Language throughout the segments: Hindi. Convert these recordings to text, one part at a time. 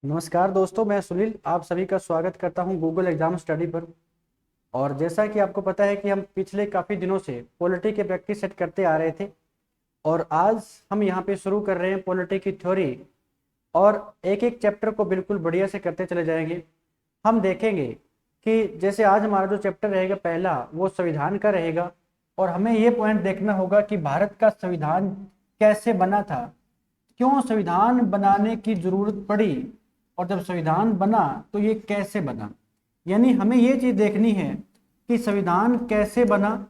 नमस्कार दोस्तों, मैं सुनील आप सभी का स्वागत करता हूं गूगल एग्जाम स्टडी पर। और जैसा कि आपको पता है कि हम पिछले काफ़ी दिनों से पॉलिटी के प्रैक्टिस सेट करते आ रहे थे और आज हम यहां पे शुरू कर रहे हैं पॉलिटी की थ्योरी। और एक एक चैप्टर को बिल्कुल बढ़िया से करते चले जाएंगे। हम देखेंगे कि जैसे आज हमारा जो चैप्टर रहेगा पहला वो संविधान का रहेगा और हमें ये पॉइंट देखना होगा कि भारत का संविधान कैसे बना था, क्यों संविधान बनाने की जरूरत पड़ी और जब संविधान बना तो ये कैसे बना। यानी हमें ये चीज देखनी है कि संविधान कैसे बना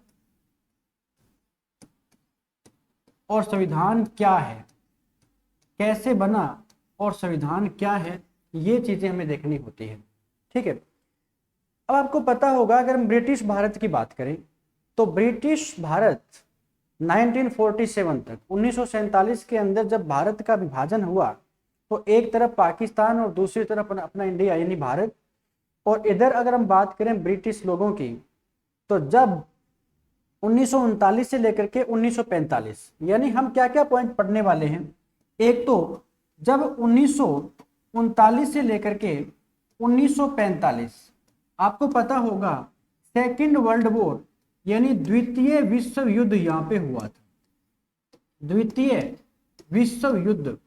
और संविधान क्या है, कैसे बना और संविधान क्या है, ये चीजें हमें देखनी होती है। ठीक है। अब आपको पता होगा अगर हम ब्रिटिश भारत की बात करें तो ब्रिटिश भारत 1947 तक 1947 के अंदर जब भारत का विभाजन हुआ तो एक तरफ पाकिस्तान और दूसरी तरफ अपना इंडिया यानी भारत। और इधर अगर हम बात करें ब्रिटिश लोगों की तो जब 1939 से लेकर के 1945 यानी हम क्या क्या पॉइंट पढ़ने वाले हैं। एक तो जब 1939 से लेकर के 1945 आपको पता होगा सेकेंड वर्ल्ड वॉर यानी द्वितीय विश्व युद्ध यहां पे हुआ था। द्वितीय विश्व युद्ध,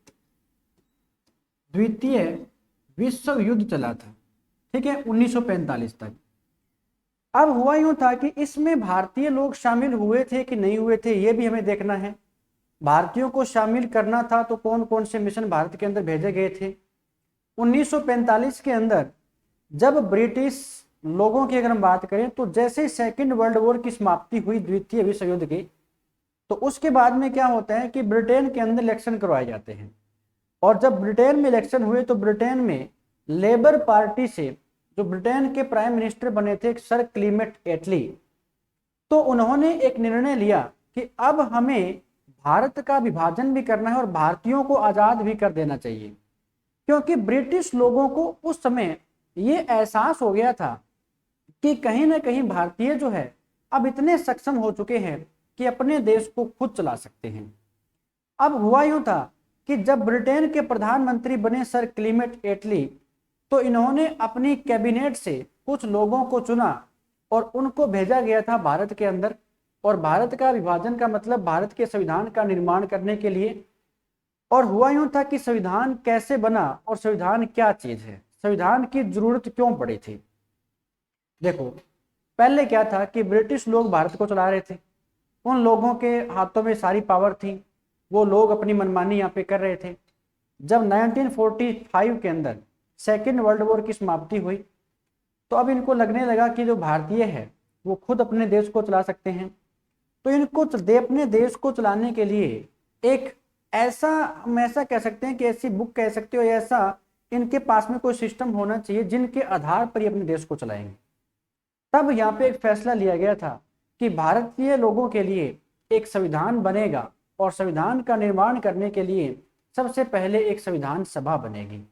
द्वितीय विश्व युद्ध चला था। ठीक है, 1945 तक। अब हुआ यूं था कि इसमें भारतीय लोग शामिल हुए थे कि नहीं हुए थे ये भी हमें देखना है। भारतीयों को शामिल करना था तो कौन कौन से मिशन भारत के अंदर भेजे गए थे। 1945 के अंदर जब ब्रिटिश लोगों की अगर हम बात करें तो जैसे सेकेंड वर्ल्ड वॉर की समाप्ति हुई द्वितीय विश्व युद्ध की, तो उसके बाद में क्या होता है कि ब्रिटेन के अंदर इलेक्शन करवाए जाते हैं। और जब ब्रिटेन में इलेक्शन हुए तो ब्रिटेन में लेबर पार्टी से जो ब्रिटेन के प्राइम मिनिस्टर बने थे सर क्लीमेट एटली, तो उन्होंने एक निर्णय लिया कि अब हमें भारत का विभाजन भी करना है और भारतीयों को आजाद भी कर देना चाहिए। क्योंकि ब्रिटिश लोगों को उस समय ये एहसास हो गया था कि कहीं ना कहीं भारतीय जो है अब इतने सक्षम हो चुके हैं कि अपने देश को खुद चला सकते हैं। अब हुआ यूं था कि जब ब्रिटेन के प्रधानमंत्री बने सर क्लीमेट एटली तो इन्होंने अपनी कैबिनेट से कुछ लोगों को चुना और उनको भेजा गया था भारत के अंदर। और भारत का विभाजन का मतलब भारत के संविधान का निर्माण करने के लिए। और हुआ यूं था कि संविधान कैसे बना और संविधान क्या चीज है, संविधान की जरूरत क्यों पड़ी थी। देखो, पहले क्या था कि ब्रिटिश लोग भारत को चला रहे थे, उन लोगों के हाथों में सारी पावर थी, वो लोग अपनी मनमानी यहाँ पे कर रहे थे। जब 1945 के अंदर सेकेंड वर्ल्ड वॉर की समाप्ति हुई तो अब इनको लगने लगा कि जो भारतीय है वो खुद अपने देश को चला सकते हैं। तो इनको अपने देश को चलाने के लिए एक ऐसा, हम ऐसा कह सकते हैं कि ऐसी बुक कह सकते हो, ऐसा इनके पास में कोई सिस्टम होना चाहिए जिनके आधार पर ये अपने देश को चलाएंगे। तब यहाँ पे एक फैसला लिया गया था कि भारतीय लोगों के लिए एक संविधान बनेगा और संविधान का निर्माण करने के लिए सबसे पहले एक संविधान सभा बनेगी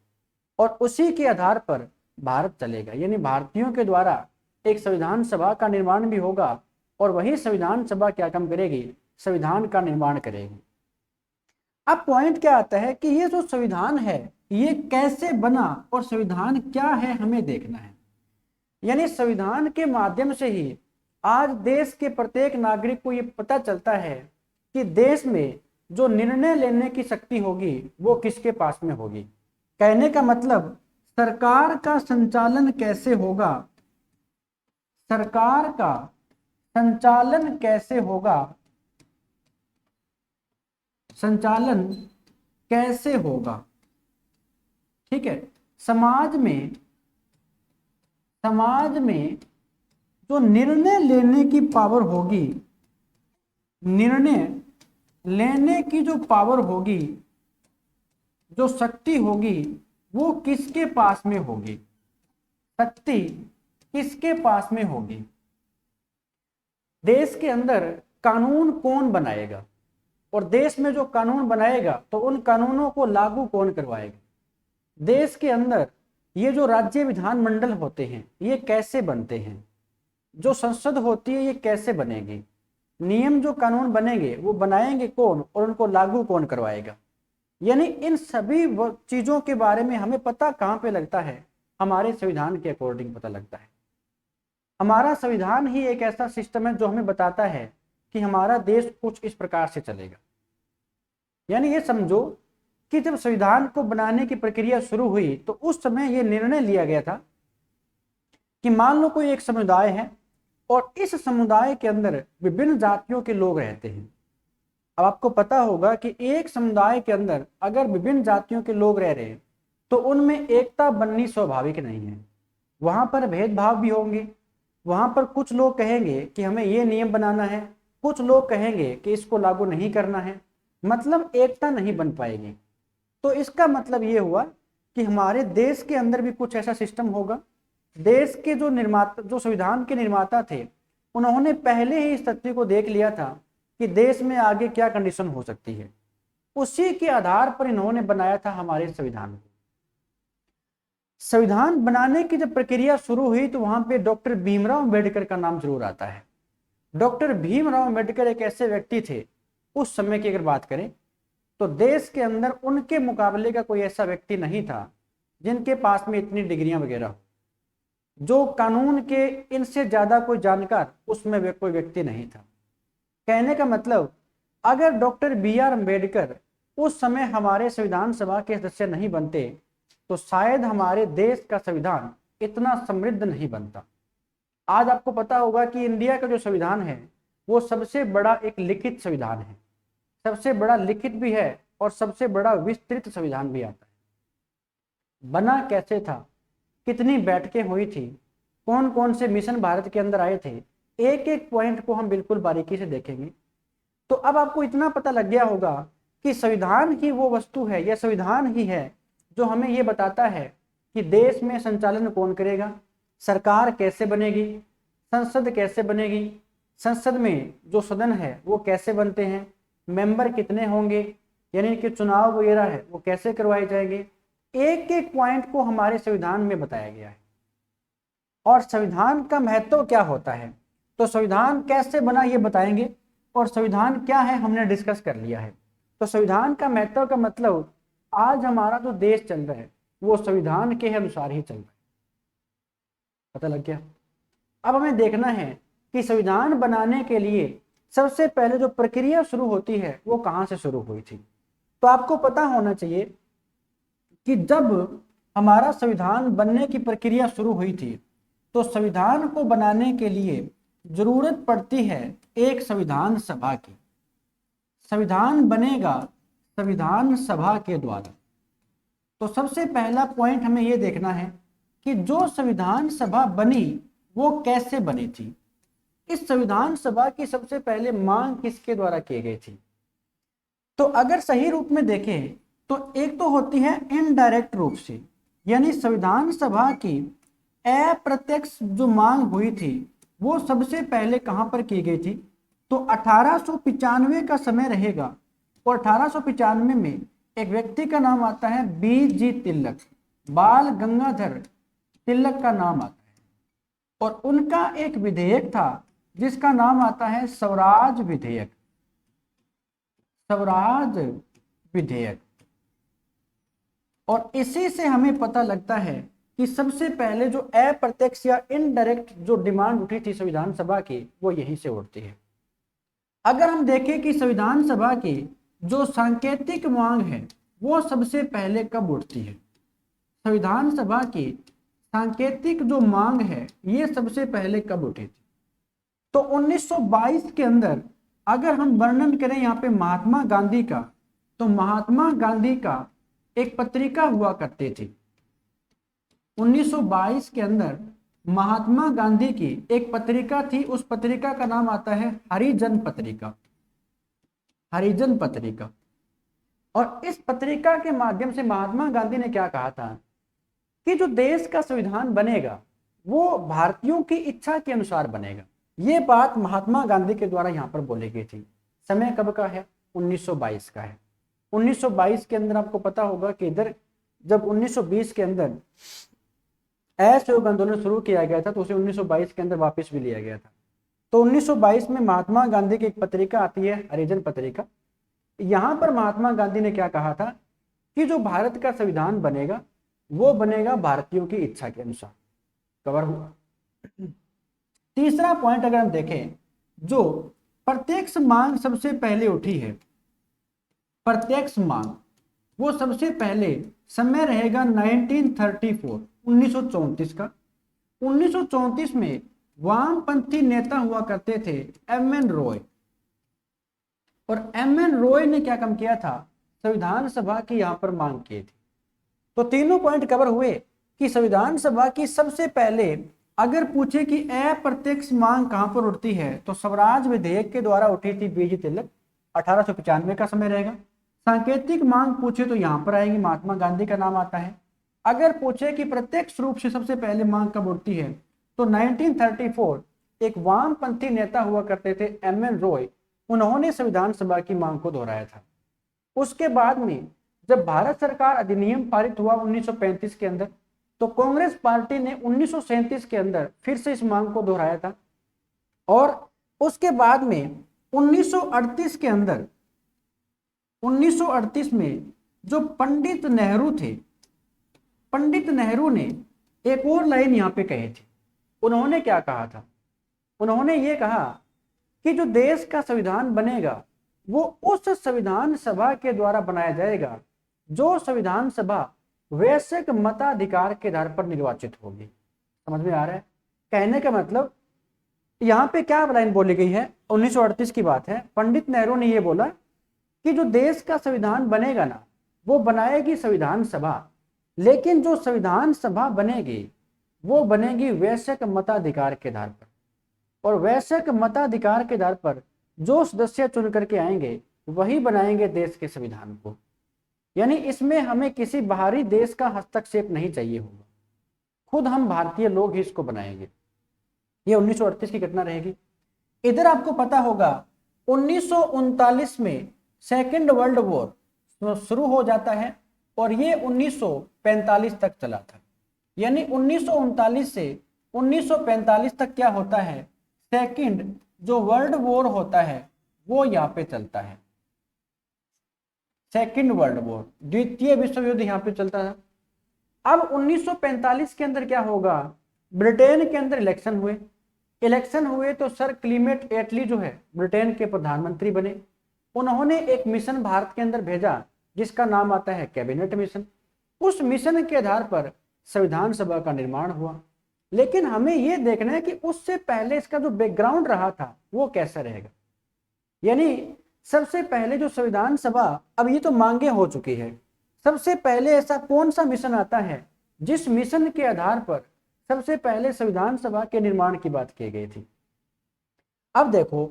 और उसी के आधार पर भारत चलेगा। यानी भारतीयों के द्वारा एक संविधान सभा का निर्माण भी होगा और वही संविधान सभा क्या काम करेगी, संविधान का निर्माण करेगी। अब पॉइंट क्या आता है कि ये जो संविधान है ये कैसे बना और संविधान क्या है हमें देखना है। यानी संविधान के माध्यम से ही आज देश के प्रत्येक नागरिक को ये पता चलता है कि देश में जो निर्णय लेने की शक्ति होगी वो किसके पास में होगी। कहने का मतलब सरकार का संचालन कैसे होगा, सरकार का संचालन कैसे होगा, संचालन कैसे होगा। ठीक है, समाज में जो निर्णय लेने की पावर होगी, निर्णय लेने की जो पावर होगी, जो शक्ति होगी वो किसके पास में होगी, शक्ति किसके पास में होगी। देश के अंदर कानून कौन बनाएगा और देश में जो कानून बनाएगा तो उन कानूनों को लागू कौन करवाएगा। देश के अंदर ये जो राज्य विधानमंडल होते हैं ये कैसे बनते हैं, जो संसद होती है ये कैसे बनेगी, नियम जो कानून बनेंगे वो बनाएंगे कौन और उनको लागू कौन करवाएगा। यानी इन सभी चीजों के बारे में हमें पता कहाँ पे लगता है, हमारे संविधान के अकॉर्डिंग पता लगता है। हमारा संविधान ही एक ऐसा सिस्टम है जो हमें बताता है कि हमारा देश कुछ इस प्रकार से चलेगा। यानी ये समझो कि जब संविधान को बनाने की प्रक्रिया शुरू हुई तो उस समय ये निर्णय लिया गया था कि मान लो कोई एक समुदाय है और इस समुदाय के अंदर विभिन्न जातियों के लोग रहते हैं। अब आपको पता होगा कि एक समुदाय के अंदर अगर विभिन्न जातियों के लोग रह रहे हैं तो उनमें एकता बननी स्वाभाविक नहीं है, वहां पर भेदभाव भी होंगे। वहां पर कुछ लोग कहेंगे कि हमें ये नियम बनाना है, कुछ लोग कहेंगे कि इसको लागू नहीं करना है, मतलब एकता नहीं बन पाएगी। तो इसका मतलब ये हुआ कि हमारे देश के अंदर भी कुछ ऐसा सिस्टम होगा। देश के जो संविधान के निर्माता थे उन्होंने पहले ही इस तथ्य को देख लिया था कि देश में आगे क्या कंडीशन हो सकती है, उसी के आधार पर इन्होंने बनाया था हमारे संविधान को। संविधान बनाने की जब प्रक्रिया शुरू हुई तो वहां पे डॉक्टर भीमराव अंबेडकर का नाम जरूर आता है। डॉक्टर भीमराव अंबेडकर एक ऐसे व्यक्ति थे, उस समय की अगर बात करें तो देश के अंदर उनके मुकाबले का कोई ऐसा व्यक्ति नहीं था जिनके पास में इतनी डिग्रियां वगैरह हो, जो कानून के इनसे ज्यादा कोई जानकार उसमें कोई व्यक्ति नहीं था। कहने का मतलब अगर डॉक्टर बी आर अम्बेडकर उस समय हमारे संविधान सभा के सदस्य नहीं बनते तो शायद हमारे देश का संविधान इतना समृद्ध नहीं बनता। आज आपको पता होगा कि इंडिया का जो संविधान है वो सबसे बड़ा एक लिखित संविधान है, सबसे बड़ा लिखित भी है और सबसे बड़ा विस्तृत संविधान भी आता है। बना कैसे था, कितनी बैठकें हुई थी, कौन कौन से मिशन भारत के अंदर आए थे, एक एक पॉइंट को हम बिल्कुल बारीकी से देखेंगे। तो अब आपको इतना पता लग गया होगा कि संविधान ही वो वस्तु है, यह संविधान ही है जो हमें ये बताता है कि देश में संचालन कौन करेगा, सरकार कैसे बनेगी, संसद कैसे बनेगी, संसद में जो सदन है वो कैसे बनते हैं, मेंबर कितने होंगे, यानी कि चुनाव वगैरह है वो कैसे करवाए जाएंगे। एक एक पॉइंट को हमारे संविधान में बताया गया है। और संविधान का महत्व क्या होता है, तो संविधान कैसे बना ये बताएंगे, और संविधान क्या है हमने डिस्कस कर लिया है। तो संविधान का महत्व का मतलब आज हमारा जो देश चल रहा है वो संविधान के अनुसार ही चल रहा है। पता लग गया। अब हमें देखना है कि संविधान बनाने के लिए सबसे पहले जो प्रक्रिया शुरू होती है वो कहाँ से शुरू हुई थी। तो आपको पता होना चाहिए कि जब हमारा संविधान बनने की प्रक्रिया शुरू हुई थी तो संविधान को बनाने के लिए जरूरत पड़ती है एक संविधान सभा की। संविधान बनेगा संविधान सभा के द्वारा। तो सबसे पहला पॉइंट हमें यह देखना है कि जो संविधान सभा बनी वो कैसे बनी थी। इस संविधान सभा की सबसे पहले मांग किसके द्वारा की गई थी। तो अगर सही रूप में देखें तो एक तो होती है इनडायरेक्ट रूप से, यानी संविधान सभा की अप्रत्यक्ष जो मांग हुई थी वो सबसे पहले कहां पर की गई थी। तो 1895 का समय रहेगा और 1895 में एक व्यक्ति का नाम आता है BG तिलक, बाल गंगाधर तिलक का नाम आता है, और उनका एक विधेयक था जिसका नाम आता है स्वराज विधेयक। स्वराज विधेयक। और इसी से हमें पता लगता है कि सबसे पहले जो अप्रत्यक्ष या इनडायरेक्ट जो डिमांड उठी थी संविधान सभा की वो यहीं से उठती है। अगर हम देखें कि संविधान सभा की जो सांकेतिक मांग है वो सबसे पहले कब उठती है, संविधान सभा की सांकेतिक जो मांग है ये सबसे पहले कब उठी थी। तो 1922 के अंदर अगर हम वर्णन करें यहाँ पे महात्मा गांधी का, तो महात्मा गांधी का एक पत्रिका हुआ करती थी। 1922 के अंदर महात्मा गांधी की एक पत्रिका थी, उस पत्रिका का नाम आता है हरिजन पत्रिका। हरिजन पत्रिका। और इस पत्रिका के माध्यम से महात्मा गांधी ने क्या कहा था कि जो देश का संविधान बनेगा वो भारतीयों की इच्छा के अनुसार बनेगा। ये बात महात्मा गांधी के द्वारा यहाँ पर बोली गई थी। समय कब का है, 1922 का है। 1922 के अंदर आपको पता होगा कि इधर जब 1920 के अंदर असहयोग आंदोलन शुरू किया गया था तो उसे 1922 के अंदर वापस भी लिया गया था। तो 1922 में महात्मा गांधी की एक पत्रिका आती है हरिजन पत्रिका। यहाँ पर महात्मा गांधी ने क्या कहा था कि जो भारत का संविधान बनेगा वो बनेगा भारतीयों की इच्छा के अनुसार। कवर हुआ। तीसरा पॉइंट अगर हम देखें, जो प्रत्यक्ष मांग सबसे पहले उठी है, प्रत्यक्ष मांग, वो सबसे पहले समय रहेगा 1934 1934 का। 1934 में वामपंथी नेता हुआ करते थे एम.एन. रॉय, और एम.एन. रॉय ने क्या काम किया था, संविधान सभा की यहां पर मांग की थी। तो तीनों पॉइंट कवर हुए कि संविधान सभा की सबसे पहले अगर पूछे कि अप्रत्यक्ष मांग कहां पर उठती है, तो स्वराज विधेयक के द्वारा उठी थी बीजी तिलक, 1895 का समय रहेगा। सांकेतिक मांग पूछे तो यहां पर आएंगे, महात्मा गांधी का नाम आता है। अगर पूछे कि प्रत्यक्ष रूप से सबसे पहले मांग कब उठती है, तो 1934 एक वामपंथी नेता हुआ करते थे एम.एन. रॉय, उन्होंने संविधान सभा की मांग को दोहराया था। उसके बाद में जब भारत सरकार अधिनियम पारित हुआ 1935 के अंदर, तो कांग्रेस पार्टी ने 1937 के अंदर फिर से इस मांग को दोहराया था। और उसके बाद में 1938 के अंदर, 1938 में जो पंडित नेहरू थे, पंडित नेहरू ने एक और लाइन यहां पे कही थी। उन्होंने क्या कहा था, उन्होंने ये कहा कि जो देश का संविधान बनेगा वो उस संविधान सभा के द्वारा बनाया जाएगा जो संविधान सभा वैश्विक मताधिकार के आधार पर निर्वाचित होगी। समझ में आ रहा है? कहने का मतलब यहाँ पे क्या लाइन बोली गई है, 1938 की बात है। पंडित नेहरू ने यह बोला कि जो देश का संविधान बनेगा ना, वो बनाएगी संविधान सभा, लेकिन जो संविधान सभा बनेगी वो बनेगी वैश्विक मताधिकार के आधार पर, और वैश्विक मताधिकार के आधार पर जो सदस्य चुन करके आएंगे वही बनाएंगे देश के संविधान को। यानी इसमें हमें किसी बाहरी देश का हस्तक्षेप नहीं चाहिए होगा, खुद हम भारतीय लोग ही इसको बनाएंगे। ये 1938 की घटना रहेगी। इधर आपको पता होगा 1939 में सेकेंड वर्ल्ड वॉर शुरू हो जाता है और ये 1945 तक चला था। यानी 1939 से 1945 तक क्या होता है, सेकेंड जो वर्ल्ड वॉर होता है वो यहाँ पे चलता है। सेकेंड वर्ल्ड वॉर, द्वितीय विश्व युद्ध यहाँ पे चलता था। अब 1945 के अंदर क्या होगा, ब्रिटेन के अंदर इलेक्शन हुए। इलेक्शन हुए तो सर क्लीमेट एटली जो है ब्रिटेन के प्रधानमंत्री बने। उन्होंने एक मिशन भारत के अंदर भेजा जिसका नाम आता है कैबिनेट मिशन। उस मिशन के आधार पर संविधान सभा का निर्माण हुआ। लेकिन हमें यह देखना है कि उससे पहले इसका जो बैकग्राउंड रहा था वो कैसा रहेगा। यानी सबसे पहले जो संविधान सभा, अब ये तो मांगे हो चुकी है, सबसे पहले ऐसा कौन सा मिशन आता है जिस मिशन के आधार पर सबसे पहले संविधान सभा के निर्माण की बात की गई थी। अब देखो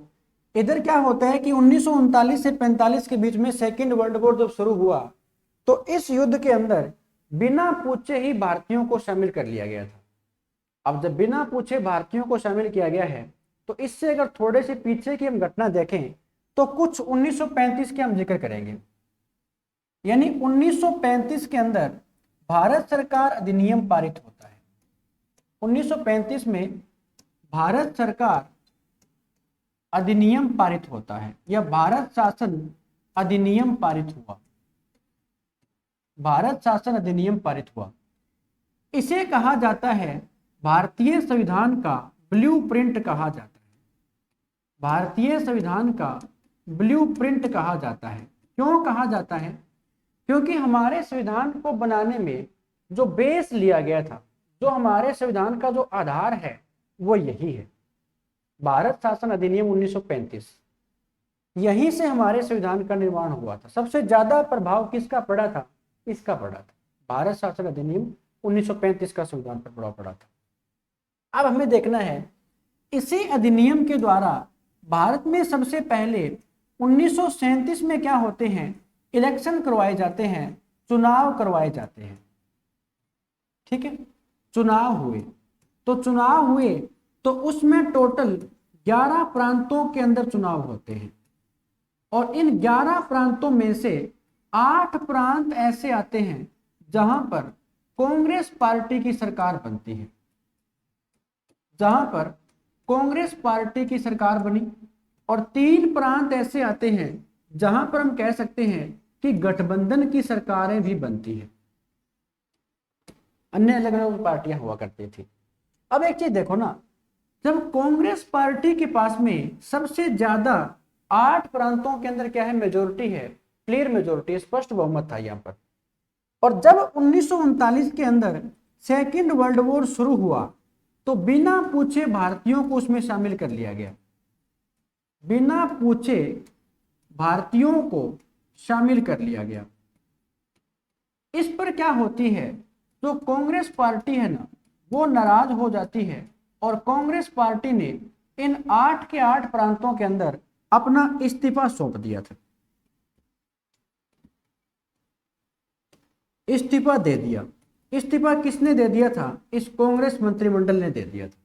इधर क्या होता है कि 1939 से 45 के बीच में सेकेंड वर्ल्ड वॉर जब शुरू हुआ तो इस युद्ध के अंदर बिना पूछे ही भारतीयों को शामिल कर लिया गया था। अब जब बिना पूछे भारतीयों को शामिल किया गया है तो इससे अगर थोड़े से पीछे की हम घटना देखें तो कुछ 1935 के हम जिक्र करेंगे। यानी 1935 के अंदर भारत सरकार अधिनियम पारित होता है। 1935 में भारत सरकार अधिनियम पारित होता है या भारत शासन अधिनियम पारित हुआ। भारत शासन अधिनियम पारित हुआ। इसे कहा जाता है भारतीय संविधान का ब्लूप्रिंट कहा जाता है। भारतीय संविधान का ब्लूप्रिंट कहा जाता है। क्यों कहा जाता है? क्योंकि हमारे संविधान को बनाने में जो बेस लिया गया था, जो हमारे संविधान का जो आधार है वो यही है, भारत शासन अधिनियम 1935। यहीं से हमारे संविधान का निर्माण हुआ था। सबसे ज्यादा प्रभाव किसका पड़ा था? इसका पड़ा था, भारत शासन अधिनियम 1935 का संविधान पर प्रभाव पड़ा था। अब हमें देखना है इसी अधिनियम के द्वारा भारत में सबसे पहले 1937 में क्या होते हैं, इलेक्शन करवाए जाते हैं, चुनाव करवाए जाते हैं। ठीक है, चुनाव हुए तो उसमें टोटल 11 प्रांतों के अंदर चुनाव होते हैं और इन 11 प्रांतों में से 8 प्रांत ऐसे आते हैं जहां पर कांग्रेस पार्टी की सरकार बनती है, जहां पर कांग्रेस पार्टी की सरकार बनी, और 3 प्रांत ऐसे आते हैं जहां पर हम कह सकते हैं कि गठबंधन की सरकारें भी बनती है, अन्य अलग अलग पार्टियां हुआ करती थी। अब एक चीज देखो ना, जब कांग्रेस पार्टी के पास में सबसे ज्यादा 8 प्रांतों के अंदर क्या है, मेजोरिटी है, क्लियर मेजोरिटी, स्पष्ट बहुमत था यहाँ पर, और जब 1939 के अंदर सेकेंड वर्ल्ड वॉर शुरू हुआ तो बिना पूछे भारतीयों को उसमें शामिल कर लिया गया, बिना पूछे भारतीयों को शामिल कर लिया गया। इस पर क्या होती है, जो कांग्रेस पार्टी है ना, वो नाराज हो जाती है और कांग्रेस पार्टी ने इन 8 के 8 प्रांतों के अंदर अपना इस्तीफा सौंप दिया था, इस्तीफा दे दिया। इस्तीफा किसने दे दिया था, इस कांग्रेस मंत्रिमंडल ने दे दिया था।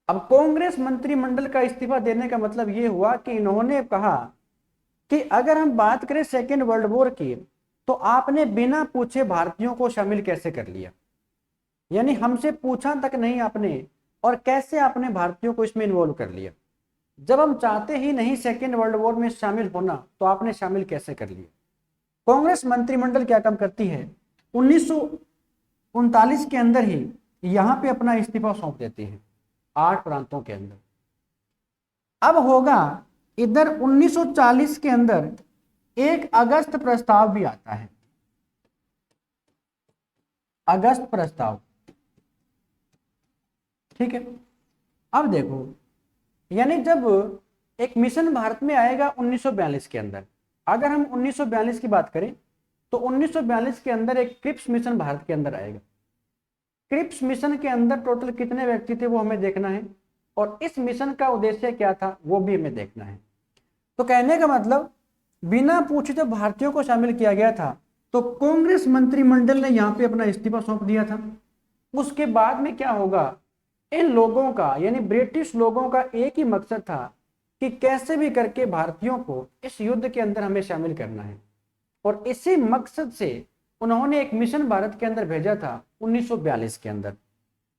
अब कांग्रेस मंत्रिमंडल का इस्तीफा देने का मतलब यह हुआ कि इन्होंने कहा कि अगर हम बात करें सेकेंड वर्ल्ड वॉर की, तो आपने बिना पूछे भारतीयों को शामिल कैसे कर लिया, यानी हमसे पूछा तक नहीं आपने, और कैसे आपने भारतीयों को इसमें इन्वॉल्व कर लिया। जब हम चाहते ही नहीं सेकेंड वर्ल्ड वॉर में शामिल होना, तो आपने शामिल कैसे कर लिया। कांग्रेस मंत्रिमंडल क्या काम करती है, 1939 के अंदर ही यहां पे अपना इस्तीफा सौंप देती है 8 प्रांतों के अंदर। अब होगा इधर 1940 के अंदर एक अगस्त प्रस्ताव भी आता है, अगस्त प्रस्ताव, ठीक है। अब देखो, यानी जब एक मिशन भारत में आएगा 1942 के अंदर, अगर हम 1942 की बात करें तो 1942 के अंदर एक क्रिप्स मिशन भारत के अंदर आएगा। क्रिप्स मिशन के अंदर टोटल कितने व्यक्ति थे वो हमें देखना है, और इस मिशन का उद्देश्य क्या था वो भी हमें देखना है। तो कहने का मतलब, बिना पूछे जब भारतीयों को शामिल किया गया था तो कांग्रेस मंत्रिमंडल ने यहां पे अपना इस्तीफा सौंप दिया था। उसके बाद में क्या होगा, इन लोगों का यानी ब्रिटिश लोगों का एक ही मकसद था कि कैसे भी करके भारतीयों को इस युद्ध के अंदर हमें शामिल करना है, और इसी मकसद से उन्होंने एक मिशन भारत के अंदर भेजा था 1942 के अंदर।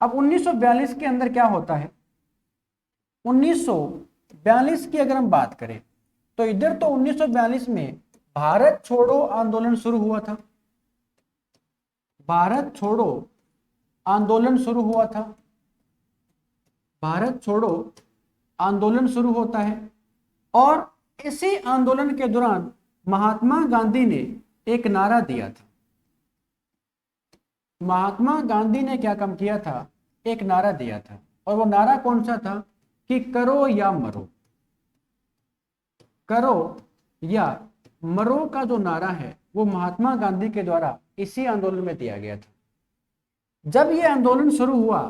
अब 1942 के अंदर क्या होता है, 1942 की अगर हम बात करें तो इधर तो 1942 में भारत छोड़ो आंदोलन शुरू हुआ था, भारत छोड़ो आंदोलन शुरू हुआ था, भारत छोड़ो आंदोलन शुरू होता है, और इसी आंदोलन के दौरान महात्मा गांधी ने एक नारा दिया था। महात्मा गांधी ने क्या काम किया था, एक नारा दिया था, और वो नारा कौन सा था कि करो या मरो, करो या मरो का जो नारा है वो महात्मा गांधी के द्वारा इसी आंदोलन में दिया गया था। जब ये आंदोलन शुरू हुआ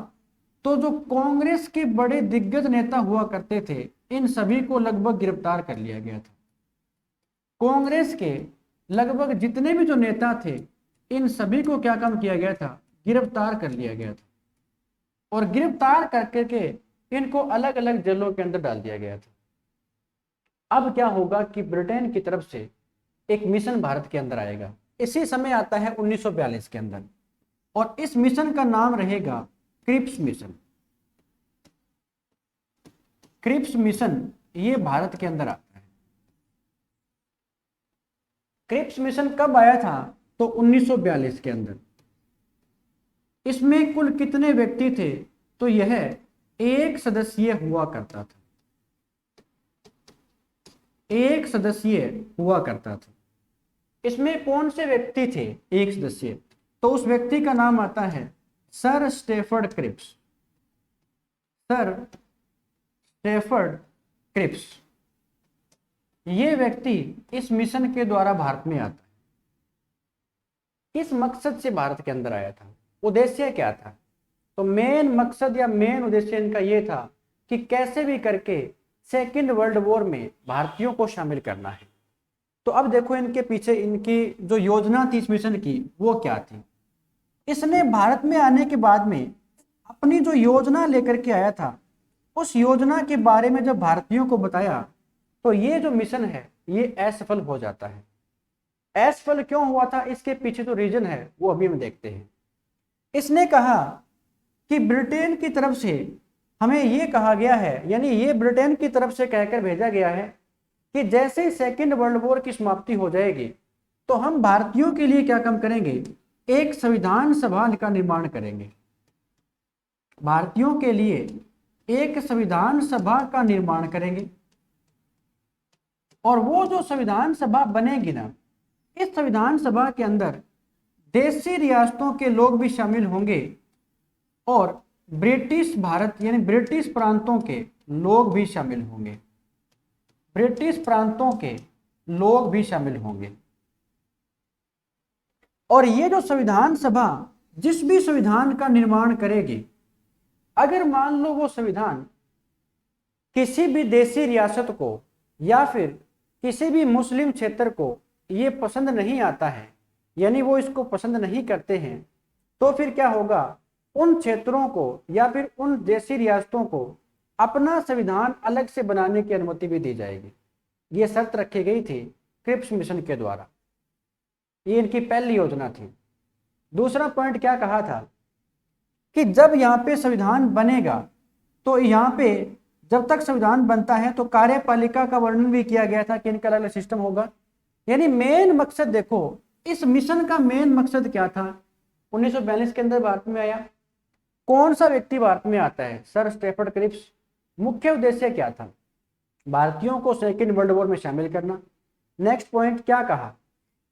तो जो कांग्रेस के बड़े दिग्गज नेता हुआ करते थे, इन सभी को लगभग गिरफ्तार कर लिया गया था। कांग्रेस के लगभग जितने भी जो नेता थे, इन सभी को क्या काम किया गया था, गिरफ्तार कर लिया गया था, और गिरफ्तार करके इनको अलग अलग जेलों के अंदर डाल दिया गया था। अब क्या होगा कि ब्रिटेन की तरफ से एक मिशन भारत के अंदर आएगा, इसी समय आता है 1942 के अंदर, और इस मिशन का नाम रहेगा क्रिप्स मिशन। क्रिप्स मिशन ये भारत के अंदर आता है। क्रिप्स मिशन कब आया था, तो 1942 के अंदर। इसमें कुल कितने व्यक्ति थे, तो यह एक सदस्यीय हुआ करता था, एक सदस्यीय हुआ करता था। इसमें कौन से व्यक्ति थे एक सदस्यीय, तो उस व्यक्ति का नाम आता है sir Stafford Cripps, sir Stafford Cripps. ये व्यक्ति इस मिशन के द्वारा भारत में आता है। किस मकसद से भारत के अंदर आया था, उद्देश्य क्या था, तो मेन मकसद या मेन उद्देश्य इनका यह था कि कैसे भी करके सेकेंड वर्ल्ड वॉर में भारतीयों को शामिल करना है। तो अब देखो इनके पीछे इनकी जो योजना थी इस मिशन की वो क्या थी। इसने भारत में आने के बाद में अपनी जो योजना लेकर के आया था, उस योजना के बारे में जब भारतीयों को बताया तो ये जो मिशन है ये असफल हो जाता है। असफल क्यों हुआ था, इसके पीछे जो रीजन है वो अभी हम देखते हैं। इसने कहा कि ब्रिटेन की तरफ से हमें ये कहा गया है, यानी ये ब्रिटेन की तरफ से कहकर भेजा गया है कि जैसे ही सेकेंड वर्ल्ड वॉर की समाप्ति हो जाएगी तो हम भारतीयों के लिए क्या काम करेंगे, एक संविधान सभा का निर्माण करेंगे। भारतीयों के लिए एक संविधान सभा का निर्माण करेंगे और वो जो संविधान सभा बनेगी ना, इस संविधान सभा के अंदर देशी रियासतों के लोग भी शामिल होंगे और ब्रिटिश भारत यानी ब्रिटिश प्रांतों के लोग भी शामिल होंगे, ब्रिटिश प्रांतों के लोग भी शामिल होंगे। और ये जो संविधान सभा जिस भी संविधान का निर्माण करेगी, अगर मान लो वो संविधान किसी भी देशी रियासत को या फिर किसी भी मुस्लिम क्षेत्र को ये पसंद नहीं आता है, यानी वो इसको पसंद नहीं करते हैं, तो फिर क्या होगा, उन क्षेत्रों को या फिर उन देशी रियासतों को अपना संविधान अलग से बनाने की अनुमति भी दी जाएगी। ये शर्त रखी गई थी क्रिप्स मिशन के द्वारा, ये इनकी पहली योजना थी। दूसरा पॉइंट क्या कहा था कि जब यहाँ पे संविधान बनेगा तो यहाँ पे जब तक संविधान बनता है तो कार्यपालिका का वर्णन भी किया गया था कि इनका अलग सिस्टम होगा। यानी मेन मकसद देखो, इस मिशन का मेन मकसद क्या था, 1942 के अंदर भारत में आया, कौन सा व्यक्ति भारत में आता है, सर स्टैफर्ड क्रिप्स। मुख्य उद्देश्य क्या था, भारतीयों को सेकेंड वर्ल्ड वॉर में शामिल करना। नेक्स्ट पॉइंट क्या कहा,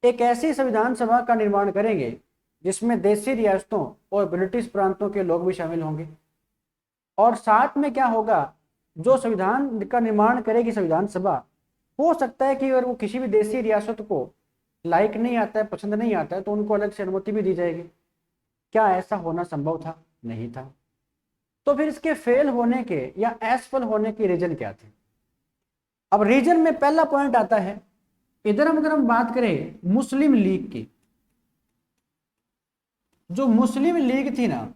एक ऐसी संविधान सभा का निर्माण करेंगे जिसमें देशी रियासतों और ब्रिटिश प्रांतों के लोग भी शामिल होंगे। और साथ में क्या होगा, जो संविधान का निर्माण करेगी संविधान सभा, हो सकता है कि अगर वो किसी भी देशी रियासत को लाइक नहीं आता है, पसंद नहीं आता है, तो उनको अलग से अनुमति भी दी जाएगी। क्या ऐसा होना संभव था? नहीं था। तो फिर इसके फेल होने के या असफल होने के रीजन क्या थे? अब रीजन में पहला पॉइंट आता है, इधर अगर हम बात करें मुस्लिम लीग की, जो मुस्लिम लीग थी ना,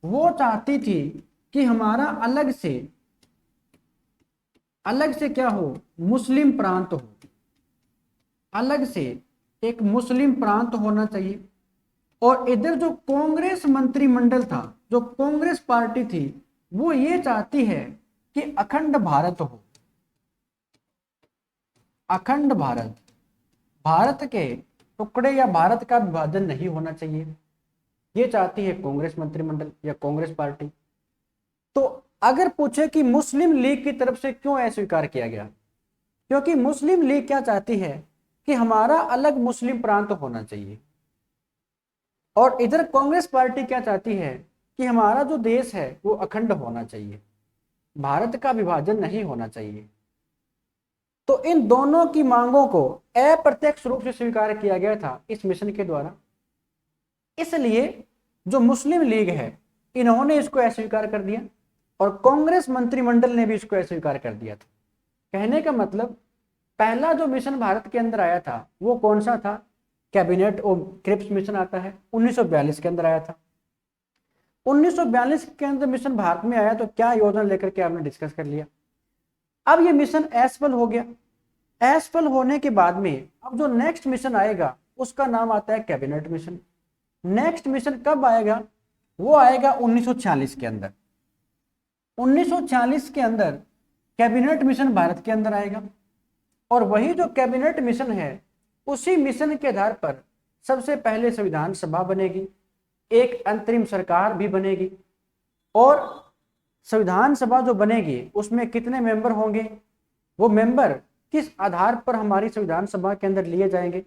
वो चाहती थी कि हमारा अलग से क्या हो, मुस्लिम प्रांत हो, अलग से एक मुस्लिम प्रांत होना चाहिए। और इधर जो कांग्रेस मंत्रिमंडल था, जो कांग्रेस पार्टी थी, वो ये चाहती है कि अखंड भारत हो, अखंड भारत, भारत के टुकड़े या भारत का विभाजन नहीं होना चाहिए, ये चाहती है कांग्रेस मंत्रिमंडल या कांग्रेस पार्टी। तो अगर पूछे कि मुस्लिम लीग की तरफ से क्यों अस्वीकार किया गया, क्योंकि मुस्लिम लीग क्या चाहती है कि हमारा अलग मुस्लिम प्रांत होना चाहिए, और इधर कांग्रेस पार्टी क्या चाहती है कि हमारा जो देश है वो अखंड होना चाहिए, भारत का विभाजन नहीं होना चाहिए। तो इन दोनों की मांगों को अप्रत्यक्ष रूप से स्वीकार किया गया था इस मिशन के द्वारा। इसलिए जो मुस्लिम लीग है, इन्होंने इसको अस्वीकार कर दिया और कांग्रेस मंत्रिमंडल ने भी इसको अस्वीकार कर दिया था। कहने का मतलब, पहला जो मिशन भारत के अंदर आया था वो कौन सा था, कैबिनेट और क्रिप्स मिशन आता है, 1942 के अंदर आया था। 1942 के अंदर मिशन भारत में आया तो क्या योजना लेकर के आपने डिस्कस कर लिया। अब ये मिशन असफल हो गया। असफल होने के बाद में अब जो नेक्स्ट मिशन आएगा उसका नाम आता है कैबिनेट मिशन। नेक्स्ट मिशन कब आएगा, वो आएगा 1946 के अंदर। 1946 के अंदर कैबिनेट मिशन भारत के अंदर आएगा और वही जो कैबिनेट मिशन है, उसी मिशन के आधार पर सबसे पहले संविधान सभा बनेगी, एक अंतरिम सरकार भी बनेगी। और संविधान सभा जो बनेगी उसमें कितने मेंबर होंगे, वो मेंबर किस आधार पर हमारी संविधान सभा के अंदर लिए जाएंगे,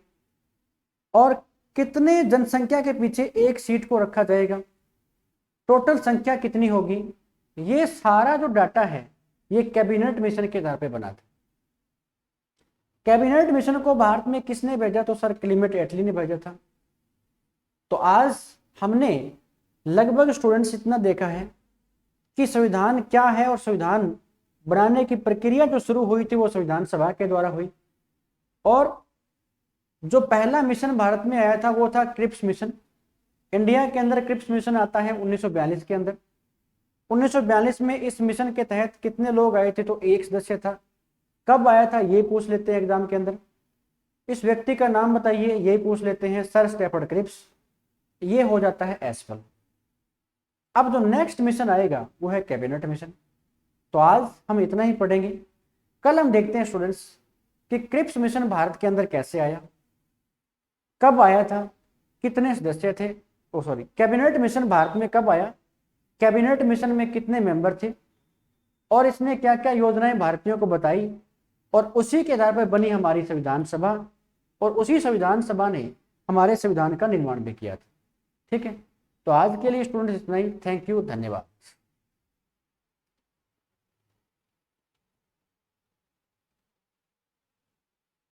और कितने जनसंख्या के पीछे एक सीट को रखा जाएगा, टोटल संख्या कितनी होगी, ये सारा जो डाटा है ये कैबिनेट मिशन के आधार पर बना था। कैबिनेट मिशन को भारत में किसने भेजा, तो सर क्लीमेट एटली ने भेजा था। तो आज हमने लगभग स्टूडेंट्स इतना देखा है कि संविधान क्या है और संविधान बनाने की प्रक्रिया जो शुरू हुई थी वो संविधान सभा के द्वारा हुई। और जो पहला मिशन भारत में आया था वो था क्रिप्स मिशन। इंडिया के अंदर क्रिप्स मिशन आता है 1942 के अंदर। 1942 में इस मिशन के तहत कितने लोग आए थे, तो एक सदस्य था। कब आया था ये पूछ लेते हैं एग्जाम के अंदर। इस व्यक्ति का नाम बताइए, यही पूछ लेते हैं, सर स्टैफर्ड क्रिप्स। ये हो जाता है असफल। अब जो नेक्स्ट मिशन आएगा वो है कैबिनेट मिशन। तो आज हम इतना ही पढ़ेंगे, कल हम देखते हैं स्टूडेंट्स कि क्रिप्स मिशन भारत के अंदर कैसे आया, कब आया था, कितने सदस्य थे, ओ सॉरी कैबिनेट मिशन भारत में कब आया, कैबिनेट मिशन में कितने मेंबर थे, और इसने क्या क्या योजनाएं भारतीयों को बताई, और उसी के आधार पर बनी हमारी संविधान सभा, और उसी संविधान सभा ने हमारे संविधान का निर्माण भी किया था। ठीक है, तो आज के लिए स्टूडेंट्स इतना ही। थैंक यू, धन्यवाद।